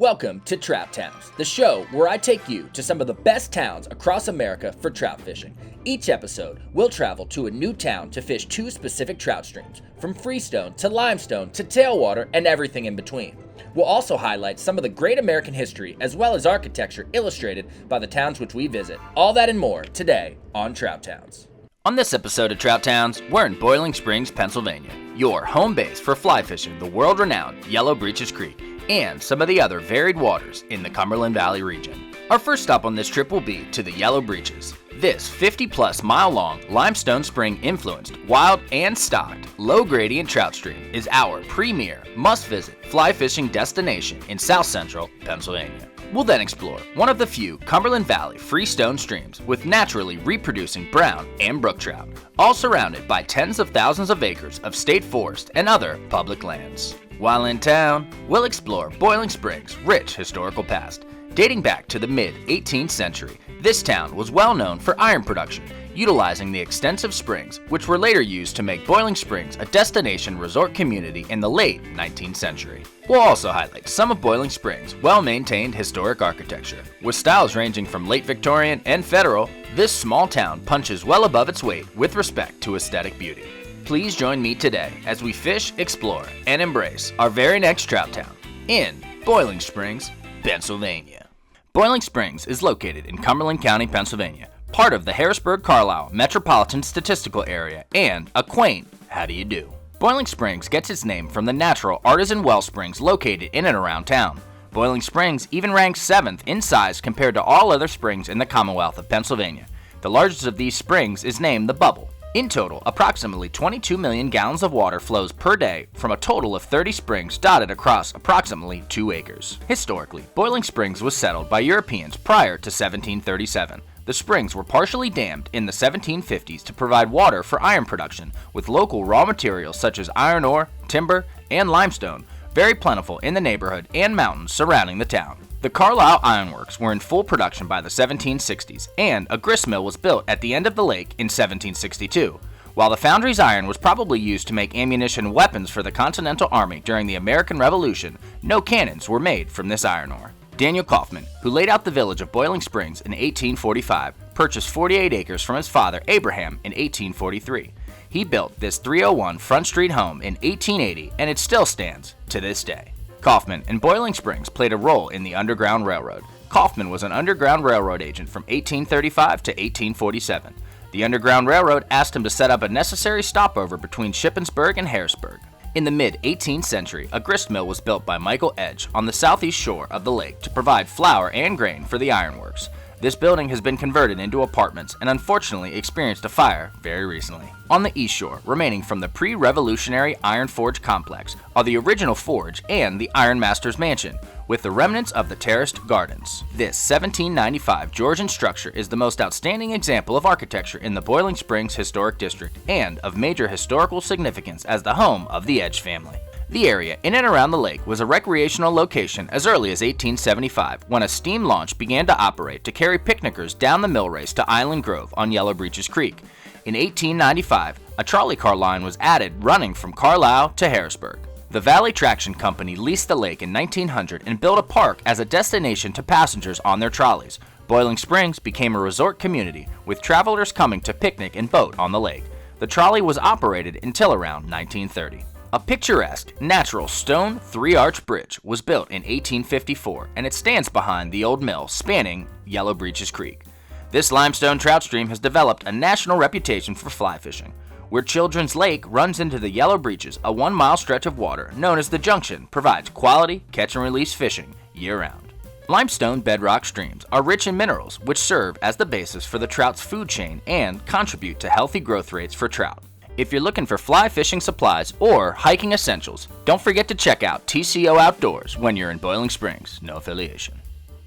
Welcome to Trout Towns, the show where I take you to some of the best towns across America for trout fishing. Each episode, we'll travel to a new town to fish two specific trout streams, from Freestone to limestone to tailwater and everything in between. We'll also highlight some of the great American history as well as architecture illustrated by the towns which we visit. All that and more today on Trout Towns. On this episode of Trout Towns, we're in Boiling Springs, Pennsylvania, your home base for fly fishing the world-renowned Yellow Breeches Creek and some of the other varied waters in the Cumberland Valley region. Our first stop on this trip will be to the Yellow Breeches. This 50-plus mile-long limestone spring-influenced, wild and stocked, low-gradient trout stream is our premier must-visit fly fishing destination in south-central Pennsylvania. We'll then explore one of the few Cumberland Valley freestone streams with naturally reproducing brown and brook trout, all surrounded by tens of thousands of acres of state forest and other public lands. While in town, we'll explore Boiling Springs' rich historical past. Dating back to the mid-18th century, this town was well known for iron production, utilizing the extensive springs, which were later used to make Boiling Springs a destination resort community in the late 19th century. We'll also highlight some of Boiling Springs' well-maintained historic architecture. With styles ranging from late Victorian and Federal, this small town punches well above its weight with respect to aesthetic beauty. Please join me today as we fish, explore, and embrace our very next trout town in Boiling Springs, Pennsylvania. Boiling Springs is located in Cumberland County, Pennsylvania, part of the Harrisburg-Carlisle Metropolitan Statistical Area, and a quaint how do you do. Boiling Springs gets its name from the natural artisan well springs located in and around town. Boiling Springs even ranks 7th in size compared to all other springs in the Commonwealth of Pennsylvania. The largest of these springs is named the Bubble. In total, approximately 22 million gallons of water flows per day from a total of 30 springs dotted across approximately 2 acres. Historically, Boiling Springs was settled by Europeans prior to 1737. The springs were partially dammed in the 1750s to provide water for iron production, with local raw materials such as iron ore, timber, and limestone very plentiful in the neighborhood and mountains surrounding the town. The Carlisle Ironworks were in full production by the 1760s, and a grist mill was built at the end of the lake in 1762. While the foundry's iron was probably used to make ammunition and weapons for the Continental Army during the American Revolution, no cannons were made from this iron ore. Daniel Kaufman, who laid out the village of Boiling Springs in 1845, purchased 48 acres from his father Abraham in 1843. He built this 301 Front Street home in 1880, and it still stands to this day. Kaufman and Boiling Springs played a role in the Underground Railroad. Kaufman was an Underground Railroad agent from 1835 to 1847. The Underground Railroad asked him to set up a necessary stopover between Shippensburg and Harrisburg. In the mid-18th century, a grist mill was built by Michael Edge on the southeast shore of the lake to provide flour and grain for the ironworks. This building has been converted into apartments and unfortunately experienced a fire very recently. On the east shore, remaining from the pre-revolutionary Iron Forge complex, are the original forge and the Iron Master's mansion, with the remnants of the terraced gardens. This 1795 Georgian structure is the most outstanding example of architecture in the Boiling Springs Historic District and of major historical significance as the home of the Edge family. The area in and around the lake was a recreational location as early as 1875 when a steam launch began to operate to carry picnickers down the mill race to Island Grove on Yellow Breeches Creek. In 1895, a trolley car line was added running from Carlisle to Harrisburg. The Valley Traction Company leased the lake in 1900 and built a park as a destination to passengers on their trolleys. Boiling Springs became a resort community with travelers coming to picnic and boat on the lake. The trolley was operated until around 1930. A picturesque, natural stone three-arch bridge was built in 1854, and it stands behind the old mill spanning Yellow Breeches Creek. This limestone trout stream has developed a national reputation for fly fishing. Where Children's Lake runs into the Yellow Breeches, a 1-mile stretch of water known as the Junction provides quality catch-and-release fishing year-round. Limestone bedrock streams are rich in minerals, which serve as the basis for the trout's food chain and contribute to healthy growth rates for trout. If you're looking for fly fishing supplies or hiking essentials, don't forget to check out TCO Outdoors when you're in Boiling Springs, no affiliation.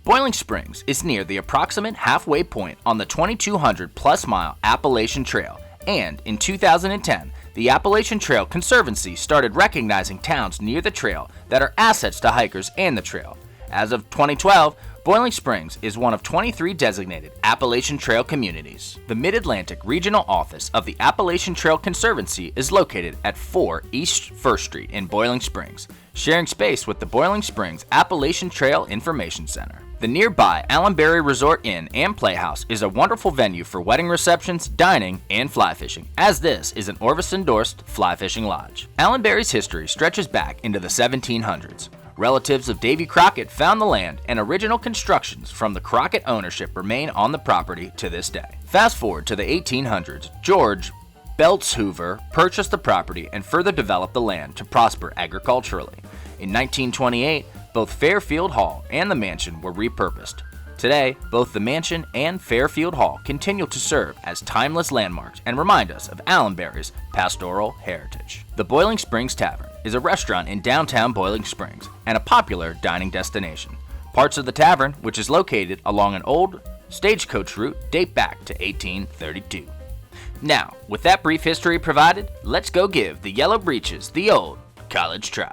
Boiling Springs is near the approximate halfway point on the 2,200-plus mile Appalachian Trail, and in 2010, the Appalachian Trail Conservancy started recognizing towns near the trail that are assets to hikers and the trail. As of 2012, Boiling Springs is one of 23 designated Appalachian Trail communities. The Mid-Atlantic Regional Office of the Appalachian Trail Conservancy is located at 4 East 1st Street in Boiling Springs. sharing space with the Boiling Springs Appalachian Trail Information Center. The nearby Allenberry Resort Inn and Playhouse is a wonderful venue for wedding receptions, dining, and fly fishing, as this is an Orvis-endorsed fly fishing lodge. Allenberry's history stretches back into the 1700s. Relatives of Davy Crockett found the land, and original constructions from the Crockett ownership remain on the property to this day. Fast forward to the 1800s, George Beltshoover purchased the property and further developed the land to prosper agriculturally. In 1928, both Fairfield Hall and the mansion were repurposed. Today, both the mansion and Fairfield Hall continue to serve as timeless landmarks and remind us of Allenberry's pastoral heritage. The Boiling Springs Tavern is a restaurant in downtown Boiling Springs and a popular dining destination. Parts of the tavern, which is located along an old stagecoach route, date back to 1832. Now, with that brief history provided, let's go give the Yellow Breeches the old college try.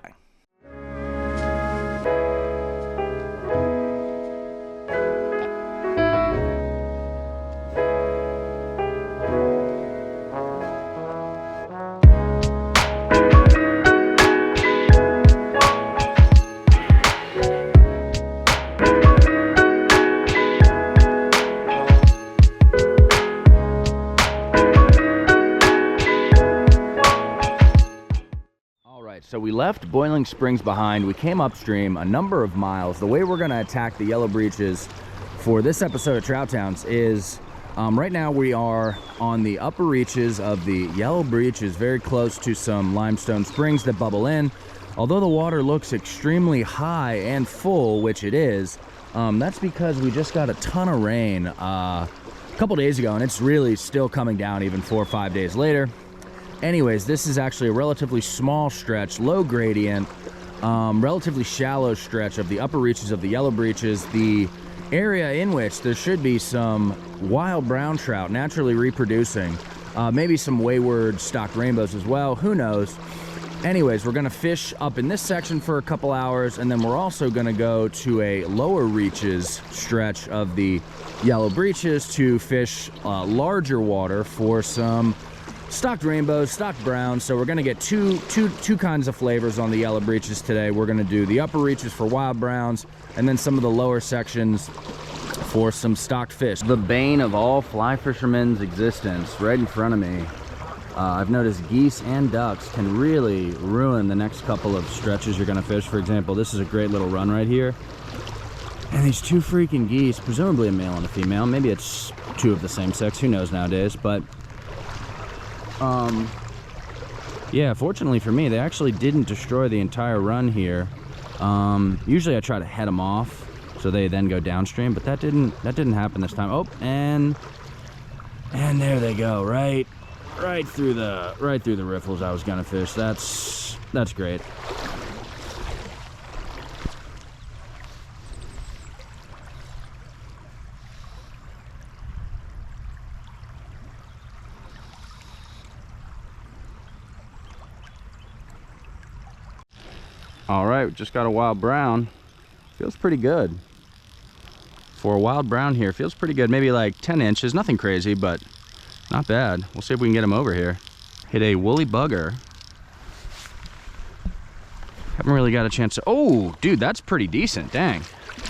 So we left Boiling Springs behind. We came upstream a number of miles. The way we're going to attack the Yellow Breeches for this episode of Trout Towns is right now we are on the upper reaches of the Yellow Breeches, very close to some limestone springs that bubble in. Although the water looks extremely high and full, which it is, that's because we just got a ton of rain a couple days ago, and it's really still coming down even 4 or 5 days later. Anyways, this is actually a relatively small stretch, low gradient, relatively shallow stretch of the upper reaches of the Yellow Breeches, the area in which there should be some wild brown trout naturally reproducing, maybe some wayward stocked rainbows as well, who knows. Anyways, we're gonna fish up in this section for a couple hours, and then we're also gonna go to a lower reaches stretch of the Yellow Breeches to fish larger water for some stocked rainbows, stocked browns. So we're gonna get two kinds of flavors on the Yellow Breeches today. We're gonna do the upper reaches for wild browns, and then some of the lower sections for some stocked fish. The bane of all fly fishermen's existence, right in front of me. I've noticed geese and ducks can really ruin the next couple of stretches you're gonna fish. For example, this is a great little run right here. And these two freaking geese, presumably a male and a female, maybe it's two of the same sex, who knows nowadays, but yeah, fortunately for me, they actually didn't destroy the entire run here. Usually I try to head them off so they then go downstream, but that didn't happen this time. Oh, and there they go, right through the riffles I was gonna fish. That's great. All right, we just got a wild brown. Feels pretty good. For a wild brown here, feels pretty good. Maybe like 10 inches, nothing crazy, but not bad. We'll see if we can get him over here. Hit a woolly bugger. Haven't really got a chance to, oh, dude, that's pretty decent, dang.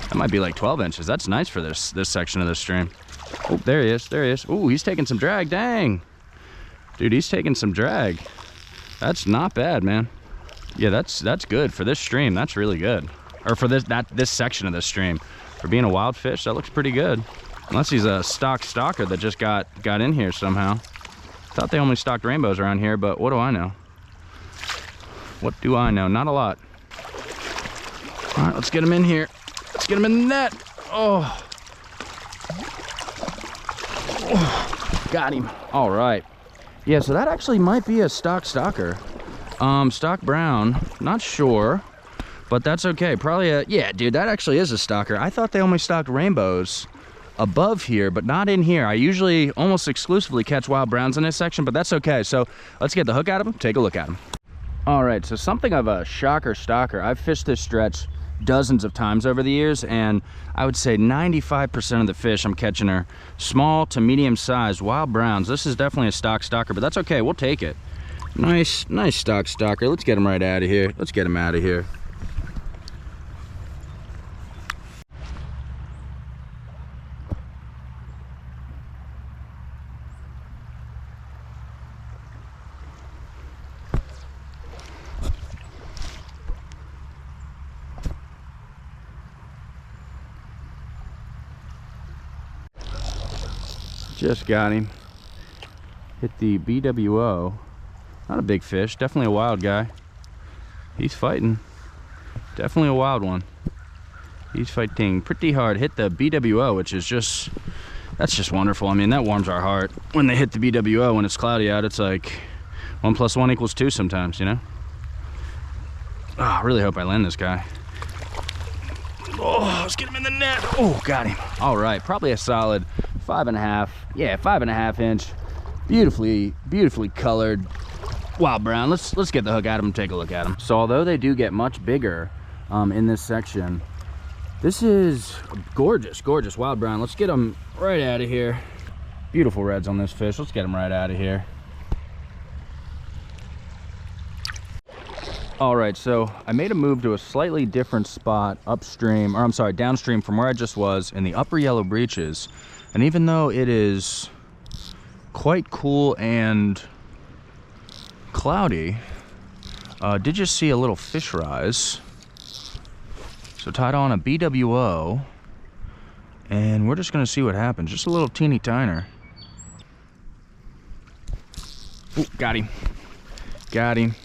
That might be like 12 inches. That's nice for this section of the stream. Oh, there he is. Oh, he's taking some drag, dang. Dude, he's taking some drag. That's not bad, man. Yeah, that's good for this stream. That's really good. Or for this section of this stream. For being a wild fish, that looks pretty good. Unless he's a stalker that just got in here somehow. Thought they only stocked rainbows around here, but what do I know? What do I know? Not a lot. All right, let's get him in here. Let's get him in the net. Oh, got him. All right. Yeah, so that actually might be a stalker. Stock brown, not sure, but that's okay. Probably yeah, dude, that actually is a stalker. I thought they only stocked rainbows above here, but not in here. I usually almost exclusively catch wild browns in this section, but that's okay. So let's get the hook out of them, take a look at them. All right, so something of a shocker stalker. I've fished this stretch dozens of times over the years, and I would say 95% of the fish I'm catching are small to medium sized wild browns. This is definitely a stalker, but that's okay, we'll take it. Nice stock stalker. Let's get him right out of here. Let's get him out of here. Just got him. Hit the BWO. Not a big fish, definitely a wild guy. He's fighting. Definitely a wild one. He's fighting pretty hard. Hit the BWO, which is just, that's just wonderful. I mean, that warms our heart. When they hit the BWO, when it's cloudy out, it's like 1 + 1 = 2 sometimes, you know? Oh, I really hope I land this guy. Oh, let's get him in the net. Oh, got him. All right, probably a solid 5.5. Yeah, 5.5 inch. Beautifully colored wild brown. Let's get the hook at him and take a look at him. So although they do get much bigger in this section, this is gorgeous wild brown. Let's get them right out of here. Beautiful reds on this fish. Let's get them right out of here. All right, so I made a move to a slightly different spot upstream, or I'm sorry, downstream from where I just was in the upper Yellow Breeches. And even though it is quite cool and cloudy, did just see a little fish rise. So tied on a BWO, and we're just gonna see what happens. Just a little teeny tiner. Ooh, got him. Got him.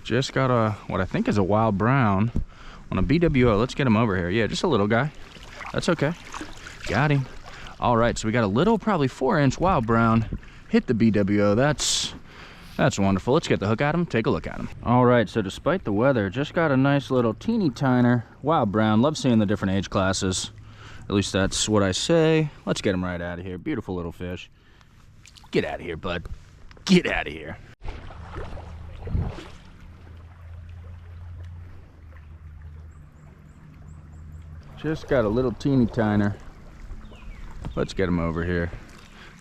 Just got a, what I think is a wild brown on a BWO. Let's get him over here. Yeah, just a little guy. That's okay. Got him. All right, so we got a little, probably 4-inch wild brown. Hit the BWO. That's wonderful. Let's get the hook at him, take a look at him. All right, so despite the weather, just got a nice little teeny tiner wild brown. Love seeing the different age classes. At least that's what I say. Let's get him right out of here. Beautiful little fish. Get out of here, bud. Get out of here. Just got a little teeny tiner. Let's get him over here.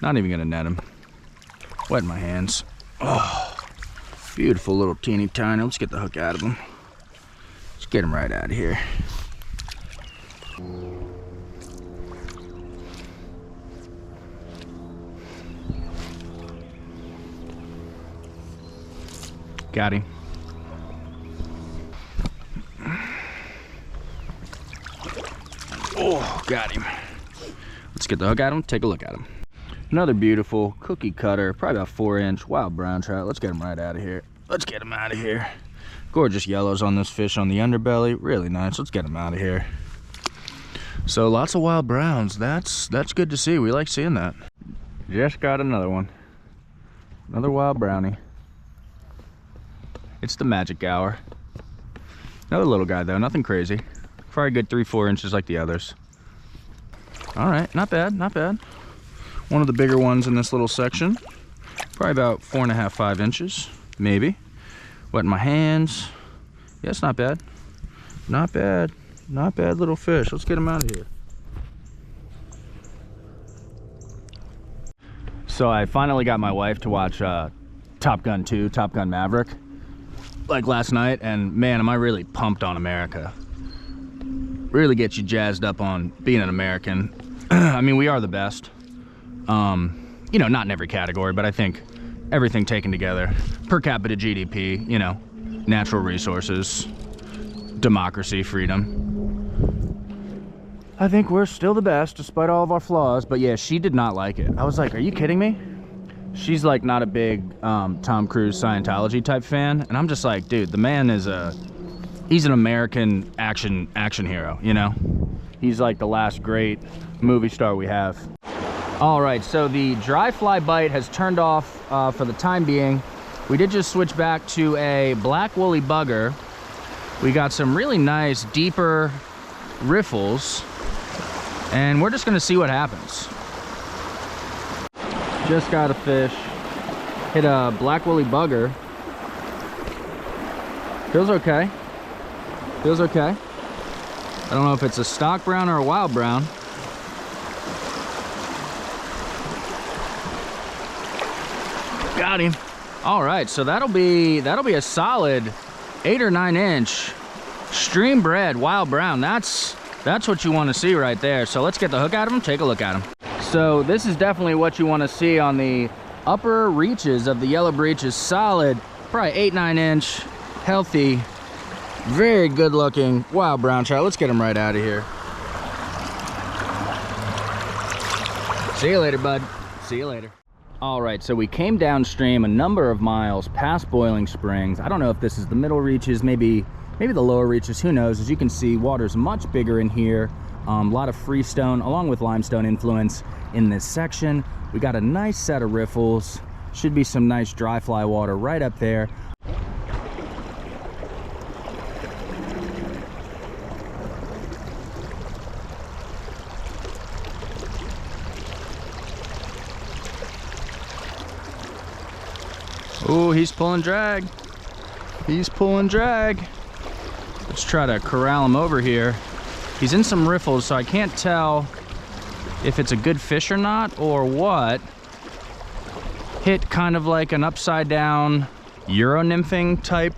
Not even gonna net him. Wet my hands. Oh, beautiful little teeny tiner. Let's get the hook out of him. Let's get him right out of here. Got him. Oh, got him. Let's get the hook at him, take a look at him. Another beautiful cookie cutter, probably about 4-inch wild brown trout. Let's get him right out of here. Let's get him out of here. Gorgeous yellows on this fish on the underbelly. Really nice. Let's get him out of here. So lots of wild browns. That's good to see. We like seeing that. Just got another one. Another wild brownie. It's the magic hour. Another little guy though, nothing crazy. Probably a good 3-4 inches like the others. All right, not bad, not bad. One of the bigger ones in this little section. Probably about 4.5, 5 inches, maybe. Wet my hands. Yeah, it's not bad. Not bad. Not bad little fish. Let's get him out of here. So I finally got my wife to watch Top Gun 2, Top Gun Maverick, like last night, and man, am I really pumped on America. Really gets you jazzed up on being an American. I mean, we are the best. You know, not in every category, but I think everything taken together. Per capita GDP, you know, natural resources, democracy, freedom. I think we're still the best despite all of our flaws, but yeah, she did not like it. I was like, are you kidding me? She's like not a big Tom Cruise Scientology type fan, and I'm just like, dude, the man is he's an American action hero, you know? He's like the last great movie star we have. All right, so the dry fly bite has turned off for the time being. We did just switch back to a black woolly bugger. We got some really nice, deeper riffles, and we're just gonna see what happens. Just got a fish. Hit a black woolly bugger. Feels okay. Feels okay. I don't know if it's a stock brown or a wild brown. Got him. All right, so that'll be a solid 8 or 9 inch stream bred wild brown. That's what you want to see right there. So let's get the hook at him, take a look at him. So this is definitely what you want to see on the upper reaches of the Yellow Breeches. Solid, probably 8, 9 inch, healthy, very good looking wild brown trout. Let's get him right out of here. See you later, bud. See you later. All right, so we came downstream a number of miles past Boiling Springs. I don't know if this is the middle reaches, maybe the lower reaches, who knows. As you can see, water's much bigger in here. A lot of freestone along with limestone influence in this section. We got a nice set of riffles. Should be some nice dry fly water right up there. Oh, he's pulling drag. He's pulling drag. Let's try to corral him over here. He's in some riffles, so I can't tell if it's a good fish or not, or what. Hit kind of like an upside down Euro nymphing type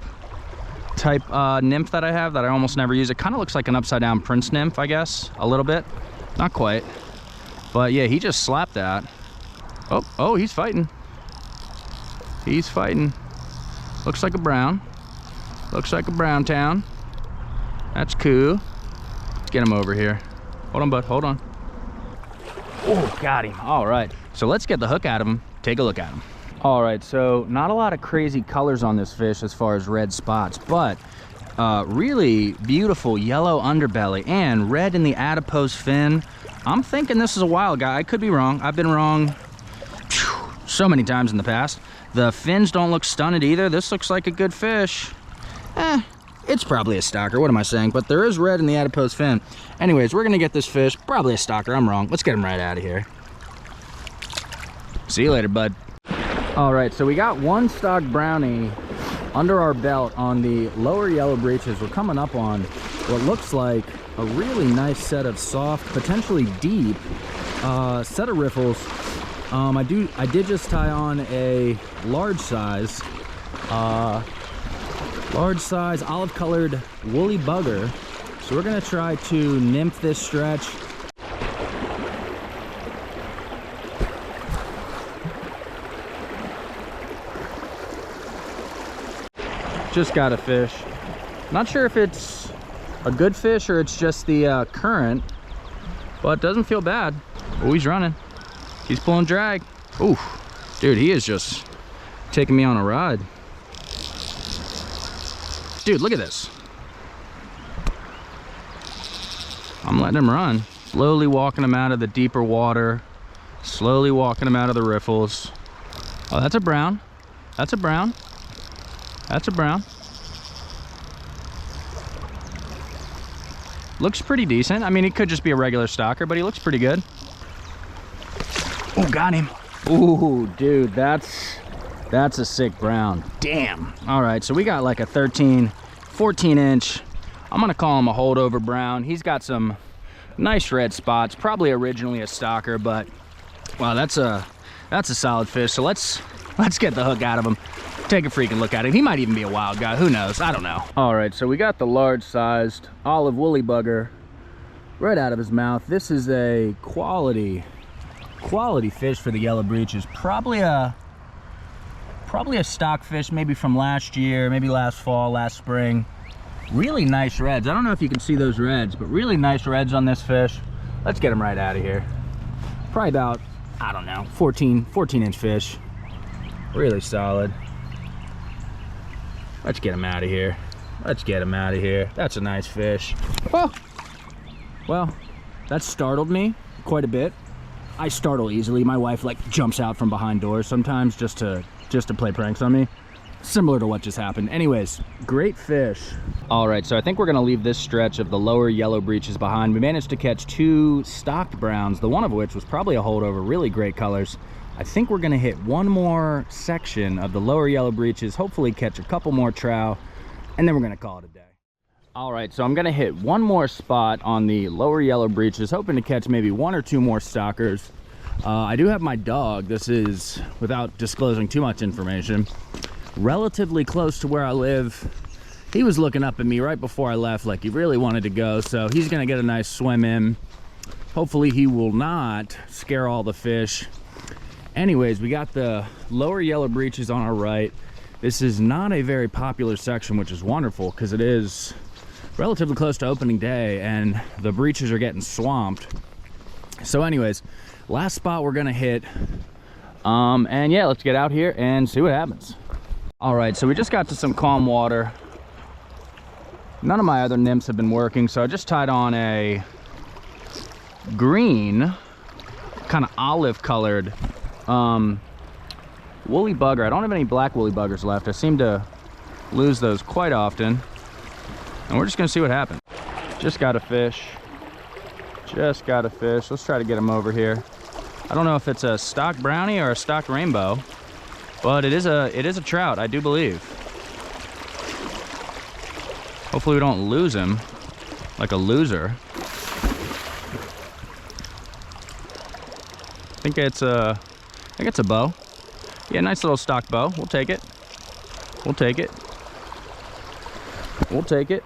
nymph that I have that I almost never use. It kind of looks like an upside down Prince nymph, I guess, a little bit. Not quite. But yeah, he just slapped that. Oh, he's fighting. He's fighting. Looks like a brown. Looks like a brown town. That's cool. Let's get him over here. Hold on, bud, hold on. Oh, got him. All right, so let's get the hook out of him. Take a look at him. All right, so not a lot of crazy colors on this fish as far as red spots, but really beautiful yellow underbelly and red in the adipose fin. I'm thinking this is a wild guy. I could be wrong. I've been wrong so many times in the past. The fins don't look stunted either. This looks like a good fish. It's probably a stalker. What am I saying? But there is red in the adipose fin. Anyways, we're gonna get this fish. Probably a stalker. I'm wrong. Let's get him right out of here. See you later, bud. All right, so we got one stock brownie under our belt on the lower Yellow Breeches. We're coming up on what looks like a really nice set of soft, potentially deep set of riffles. I did just tie on a large size olive colored woolly bugger. So we're gonna try to nymph this stretch. Just got a fish. Not sure if it's a good fish or it's just the current, but it doesn't feel bad. Oh, he's running. He's pulling drag. Ooh, dude, he is just taking me on a ride. Dude, look at this. I'm letting him run. Slowly walking him out of the deeper water. Slowly walking him out of the riffles. Oh, that's a brown. That's a brown. That's a brown. Looks pretty decent. I mean, he could just be a regular stalker, but he looks pretty good. Oh, got him. Ooh, dude, that's a sick brown. Damn. All right, so we got like a 13, 14 inch. I'm gonna call him a holdover brown. He's got some nice red spots, probably originally a stalker, but wow, that's a solid fish. So let's get the hook out of him. Take a freaking look at him. He might even be a wild guy, who knows? I don't know. All right, so we got the large sized olive woolly bugger right out of his mouth. This is a quality fish for the Yellow Breeches. Probably a stock fish, maybe from last year, maybe last fall, last spring. Really nice reds. I don't know if you can see those reds, but really nice reds on this fish. Let's get him right out of here. Probably about, I don't know, 14 inch fish. Really solid. Let's get him out of here. Let's get him out of here. That's a nice fish. Oh, well, that startled me quite a bit. I startle easily. My wife like jumps out from behind doors sometimes just to play pranks on me. Similar to what just happened. Anyways, great fish. All right, so I think we're gonna leave this stretch of the lower Yellow Breeches behind. We managed to catch two stocked browns, the one of which was probably a holdover, really great colors. I think we're gonna hit one more section of the lower Yellow Breeches, hopefully catch a couple more trout, and then we're gonna call it a day. All right, so I'm gonna hit one more spot on the lower Yellow Breeches, hoping to catch maybe one or two more stalkers. I do have my dog. This is, without disclosing too much information, relatively close to where I live. He was looking up at me right before I left like he really wanted to go, so he's gonna get a nice swim in. Hopefully he will not scare all the fish. Anyways, we got the lower Yellow Breeches on our right. This is not a very popular section, which is wonderful because it is relatively close to opening day and the breeches are getting swamped. So anyways, last spot we're gonna hit. And yeah, let's get out here and see what happens. All right, so we just got to some calm water. None of my other nymphs have been working, so I just tied on a green, kind of olive colored woolly bugger. I don't have any black woolly buggers left. I seem to lose those quite often. And we're just gonna see what happens. Just got a fish. Just got a fish. Let's try to get him over here. I don't know if it's a stock brownie or a stock rainbow, but it is a trout, I do believe. Hopefully we don't lose him like a loser. I think it's a bow. Yeah, nice little stock bow. We'll take it. We'll take it. We'll take it.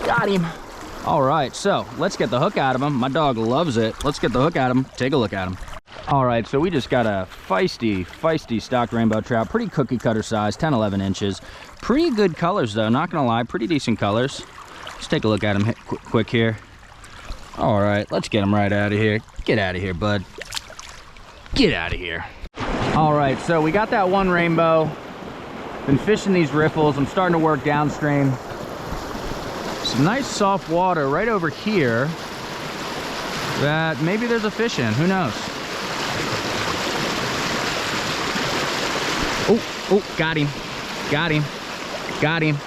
Got him. All right, so let's get the hook out of him. My dog loves it. Let's get the hook out of him. Take a look at him. All right, so we just got a feisty stock rainbow trout. Pretty cookie cutter size, 10, 11 inches. Pretty good colors though, not gonna lie. Pretty decent colors. Let's take a look at him quick here. All right, let's get him right out of here. Get out of here, bud. Get out of here. All right, so we got that one rainbow. Been fishing these riffles. I'm starting to work downstream. Some nice soft water right over here that maybe there's a fish in. Who knows? Oh, got him. Got him. Got him.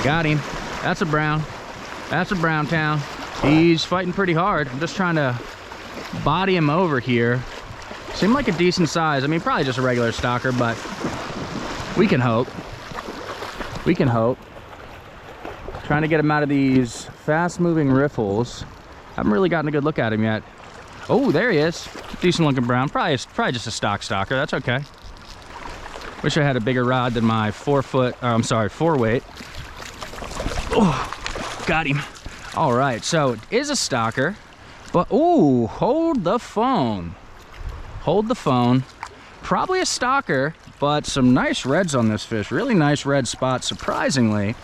Got him. That's a brown. That's a brown town. He's fighting pretty hard. I'm just trying to body him over here. Seemed like a decent size. I mean, probably just a regular stalker, but we can hope. We can hope. Trying to get him out of these fast-moving riffles. Haven't really gotten a good look at him yet. Oh, there he is. Decent looking brown. Probably just a stock stalker. That's okay. Wish I had a bigger rod than my 4 weight. Oh, got him. All right, so it is a stalker, but ooh, hold the phone. Hold the phone. Probably a stalker, but some nice reds on this fish. Really nice red spots, surprisingly.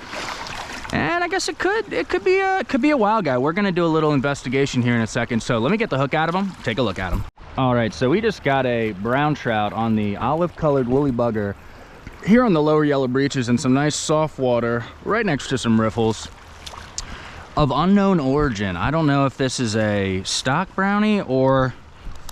And I guess it could be a wild guy. We're gonna do a little investigation here in a second. So let me get the hook out of him. Take a look at him. All right, so we just got a brown trout on the olive-colored woolly bugger here on the lower Yellow Breeches in some nice soft water, right next to some riffles of unknown origin. I don't know if this is a stock brownie or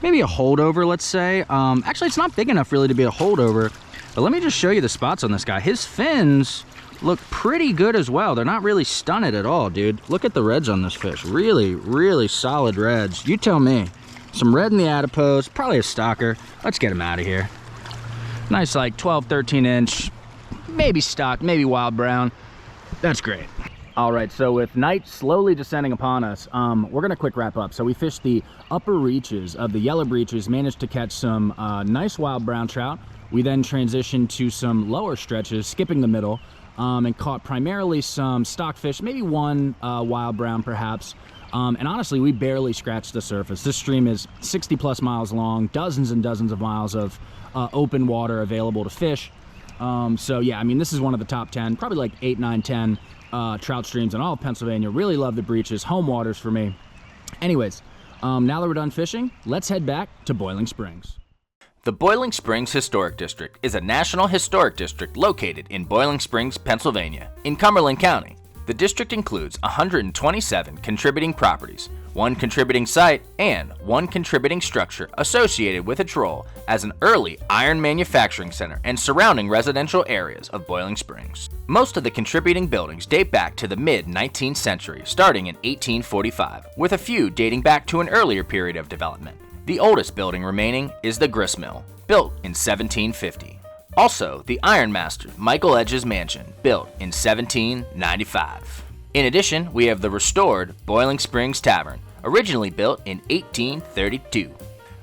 maybe a holdover, let's say. Actually, it's not big enough really to be a holdover. But let me just show you the spots on this guy. His fins look pretty good as well. They're not really stunted at all, dude. Look at the reds on this fish. Really, really solid reds. You tell me. Some red in the adipose, probably a stalker. Let's get him out of here. Nice like 12, 13 inch, maybe stock, maybe wild brown. That's great. All right, so with night slowly descending upon us, we're gonna quick wrap up. So we fished the upper reaches of the Yellow Breeches, managed to catch some nice wild brown trout. We then transitioned to some lower stretches, skipping the middle, and caught primarily some stockfish, maybe one wild brown perhaps. And honestly, we barely scratched the surface. This stream is 60 plus miles long, dozens and dozens of miles of open water available to fish. So yeah, I mean, this is one of the top 10, probably like 8, 9, 10 trout streams in all of Pennsylvania. Really love the breeches, home waters for me. Anyways, now that we're done fishing, let's head back to Boiling Springs. The Boiling Springs Historic District is a national historic district located in Boiling Springs, Pennsylvania, in Cumberland County. The district includes 127 contributing properties, 1 contributing site, and 1 contributing structure associated with its role as an early iron manufacturing center and surrounding residential areas of Boiling Springs. Most of the contributing buildings date back to the mid-19th century, starting in 1845, with a few dating back to an earlier period of development. The oldest building remaining is the grist mill, built in 1750. Also, the ironmaster Michael Edge's mansion, built in 1795. In addition, we have the restored Boiling Springs Tavern, originally built in 1832.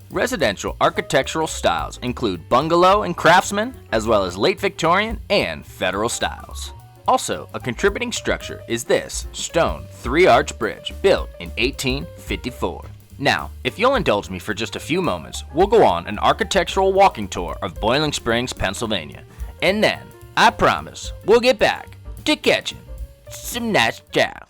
Residential architectural styles include bungalow and craftsman, as well as late Victorian and federal styles. Also, a contributing structure is this stone 3-arch bridge, built in 1854. Now, if you'll indulge me for just a few moments, we'll go on an architectural walking tour of Boiling Springs, Pennsylvania. And then, I promise, we'll get back to catching some nice trout.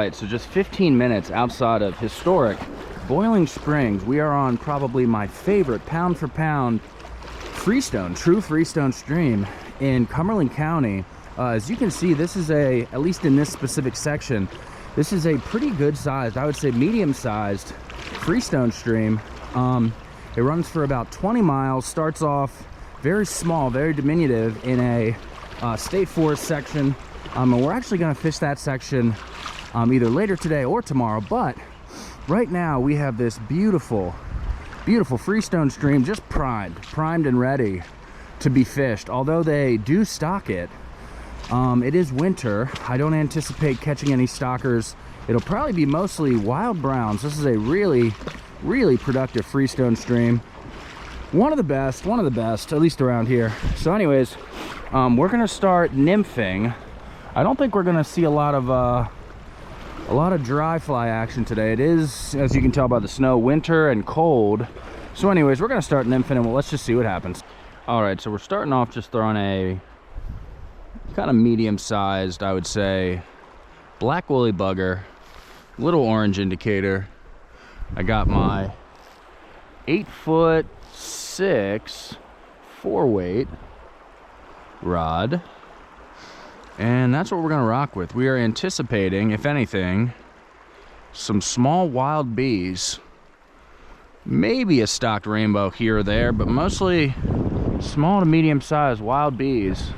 right, so just 15 minutes outside of historic Boiling Springs, we are on probably my favorite pound for pound Freestone, true Freestone stream in Cumberland County. As you can see, this is at least in this specific section, this is a pretty good sized, I would say medium sized Freestone stream. It runs for about 20 miles, starts off very small, very diminutive in a state forest section. And we're actually gonna fish that section either later today or tomorrow, but right now we have this beautiful Freestone stream just primed and ready to be fished. Although they do stock it, it is winter. I don't anticipate catching any stockers. It'll probably be mostly wild browns. This is a really productive Freestone stream. One of the best, at least around here. So anyways, we're gonna start nymphing. I don't think we're gonna see a lot of dry fly action today. It is, as you can tell by the snow, winter and cold. So anyways, we're gonna start nymphing and let's just see what happens. All right, so we're starting off just throwing a kind of medium-sized, I would say, black woolly bugger, little orange indicator. I got my 8'6" 4-weight rod, and that's what we're gonna rock with. We are anticipating, if anything, some small wild bees, maybe a stocked rainbow here or there, but mostly small to medium-sized wild bees.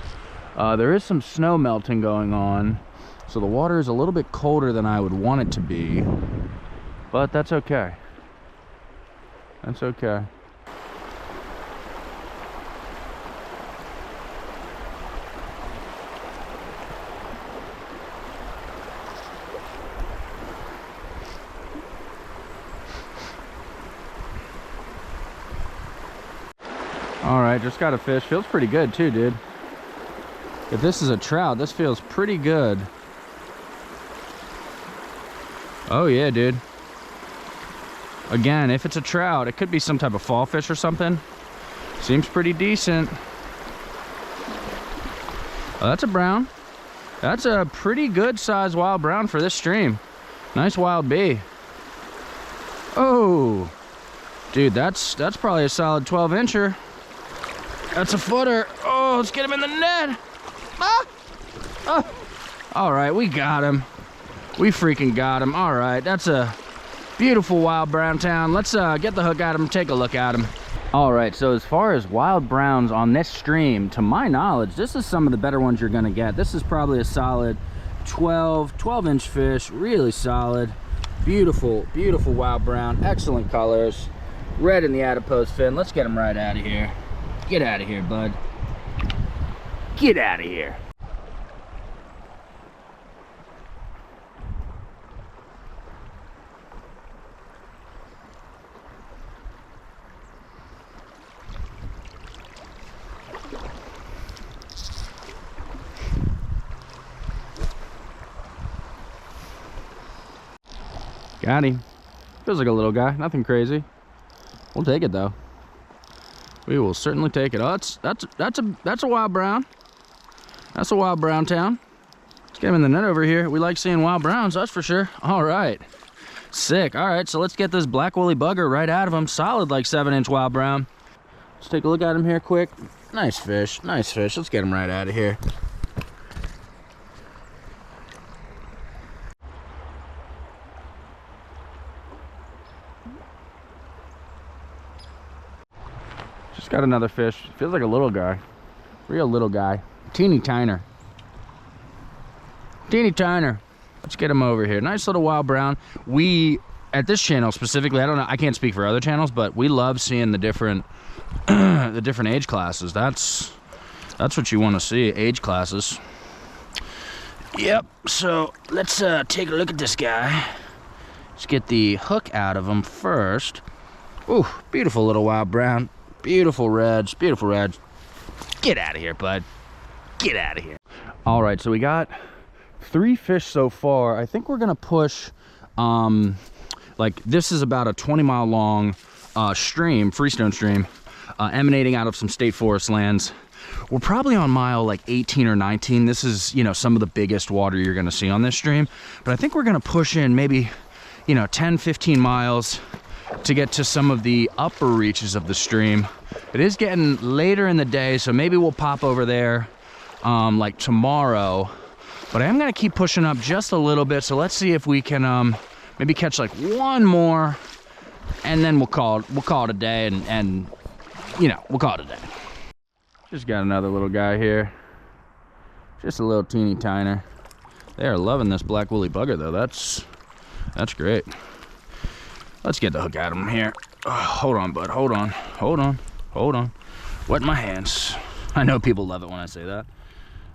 There is some snow melting going on, so the water is a little bit colder than I would want it to be, but that's okay. That's okay. All right, just got a fish. Feels pretty good too, dude. If this is a trout, this feels pretty good. Oh yeah, dude. Again, if it's a trout, it could be some type of fall fish or something. Seems pretty decent. Oh, that's a brown. That's a pretty good sized wild brown for this stream. Nice wild bee. Oh, dude, that's probably a solid 12-incher. That's a footer. Oh, let's get him in the net. Ah! Oh. All right, we got him. We freaking got him. All right, that's a beautiful wild brown town. Let's get the hook at him, take a look at him. All right, so as far as wild browns on this stream, to my knowledge, this is some of the better ones you're gonna get. This is probably a solid 12-inch fish, really solid. Beautiful wild brown, excellent colors. Red in the adipose fin. Let's get him right out of here. Get out of here, bud. Get out of here. Got him. Feels like a little guy, nothing crazy. We'll take it though. We will certainly take it. Oh, that's a wild brown. That's a wild brown town. Let's get him in the net over here. We like seeing wild browns, that's for sure. All right, sick. All right, so let's get this black woolly bugger right out of him. Solid like 7-inch wild brown. Let's take a look at him here quick. Nice fish, nice fish. Let's get him right out of here. Just got another fish. Feels like a little guy. Real little guy. Teeny tiner. Teeny tiner. Let's get him over here. Nice little wild brown. We, at this channel specifically, I don't know, I can't speak for other channels, but we love seeing the different the different age classes. That's what you want to see, age classes. Yep, so let's take a look at this guy. Let's get the hook out of him first. Ooh, beautiful little wild brown. Beautiful reds, beautiful reds. Get out of here, bud. Get out of here. All right, so we got 3 fish so far. I think we're gonna push, like this is about a 20-mile long stream, Freestone stream, emanating out of some state forest lands. We're probably on mile like 18 or 19. This is, you know, some of the biggest water you're gonna see on this stream. But I think we're gonna push in maybe, you know, 10, 15 miles to get to some of the upper reaches of the stream. It is getting later in the day, so maybe we'll pop over there like tomorrow. But I am gonna keep pushing up just a little bit, so let's see if we can maybe catch like one more, and then we'll call it a day, and you know, we'll call it a day. Just got another little guy here. Just a little teeny tiner. They are loving this black woolly bugger though. That's great. Let's get the hook at him here. Oh, hold on, bud. Hold on. Wet my hands. I know people love it when I say that,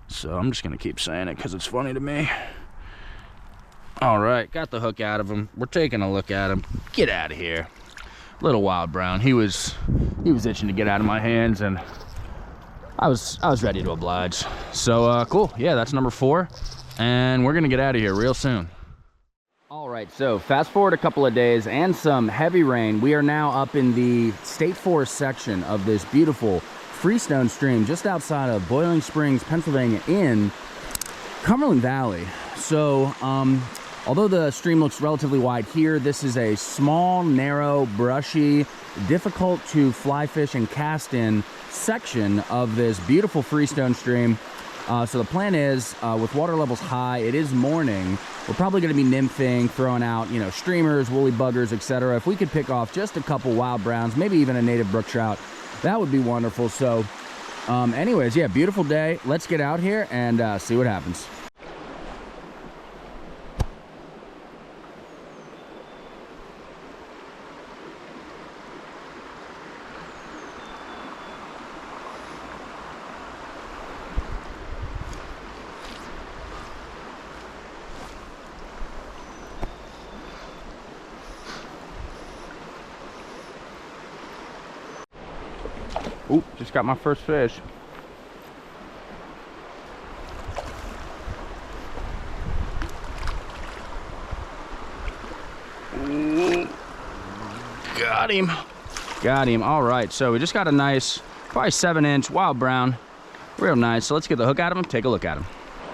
so I'm just gonna keep saying it because it's funny to me. All right, got the hook out of him. We're taking a look at him. Get out of here. Little wild brown. He was itching to get out of my hands, and I was ready to oblige. So cool. Yeah, that's number 4, and we're gonna get out of here real soon. All right, so fast forward a couple of days and some heavy rain. We are now up in the State Forest section of this beautiful Freestone stream just outside of Boiling Springs, Pennsylvania, in Cumberland Valley. So although the stream looks relatively wide here, this is a small, narrow, brushy, difficult to fly fish and cast in section of this beautiful Freestone stream. So the plan is, with water levels high, it is morning, we're probably going to be nymphing, throwing out, you know, streamers, woolly buggers, etc. If we could pick off just a couple wild browns, maybe even a native brook trout, that would be wonderful. So anyways, yeah, beautiful day. Let's get out here and see what happens. Oop, just got my first fish. Got him. Got him. All right, so we just got a nice, probably 7-inch wild brown. Real nice. So let's get the hook out of him, take a look at him.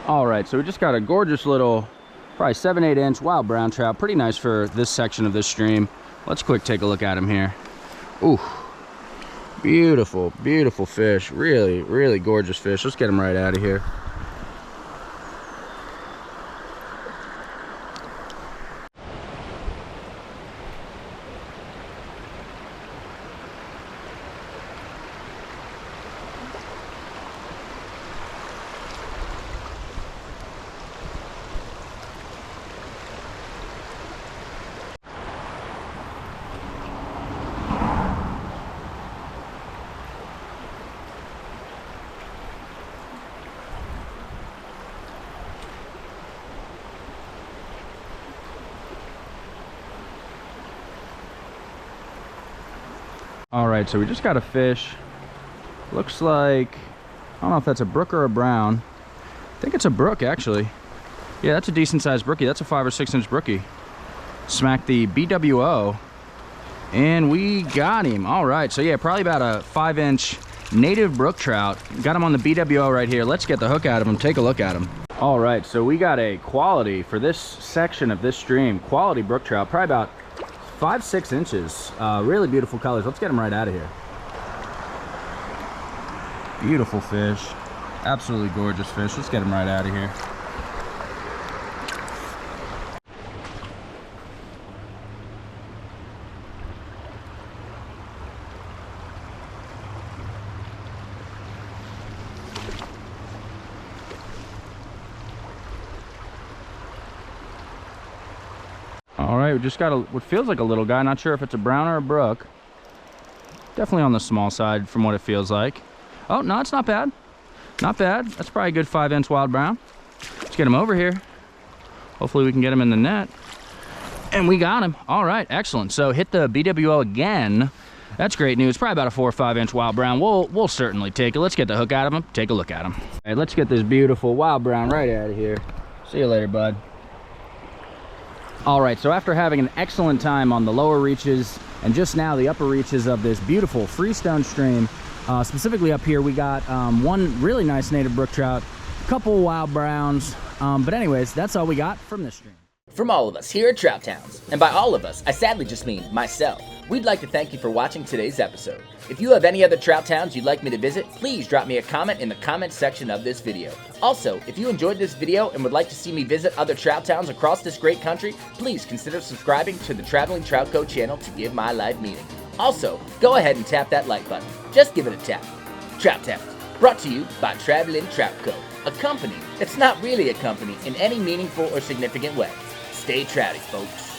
All right, so we just got a gorgeous little, probably 7-8-inch wild brown trout. Pretty nice for this section of this stream. Let's quick take a look at him here. Ooh. Beautiful, beautiful fish. Really, really gorgeous fish. Let's get him right out of here. All right, so we just got a fish. Looks like, I don't know if that's a brook or a brown. I think it's a brook, actually. Yeah, that's a decent sized brookie. That's a 5 or 6 inch brookie. Smacked the BWO, and we got him. All right, so yeah, probably about a 5-inch native brook trout. Got him on the BWO right here. Let's get the hook out of him, take a look at him. All right, so we got a quality for this section of this stream, quality brook trout, probably about 5-6 inches. Really beautiful colors. Let's get them right out of here. Beautiful fish. Absolutely gorgeous fish. Let's get them right out of here. All right, we just got what feels like a little guy. Not sure if it's a brown or a brook. Definitely on the small side from what it feels like. Oh, no, it's not bad. Not bad. That's probably a good 5-inch wild brown. Let's get him over here. Hopefully we can get him in the net. And we got him. All right, excellent. So hit the BWO again. That's great news. Probably about a 4 or 5-inch wild brown. We'll certainly take it. Let's get the hook out of him. Take a look at him. All right, let's get this beautiful wild brown right out of here. See you later, bud. All right, so after having an excellent time on the lower reaches and just now the upper reaches of this beautiful Freestone stream, Specifically up here, we got one really nice native brook trout, a couple wild browns. But anyways, that's all we got from this stream. From all of us here at Trout Towns, and by all of us, I sadly just mean myself, we'd like to thank you for watching today's episode. If you have any other trout towns you'd like me to visit, please drop me a comment in the comment section of this video. Also, if you enjoyed this video and would like to see me visit other trout towns across this great country, please consider subscribing to the Traveling Trout Co channel to give my life meaning. Also, go ahead and tap that like button. Just give it a tap. Trout Towns, brought to you by Traveling Trout Co, a company that's not really a company in any meaningful or significant way. Stay trouty, folks.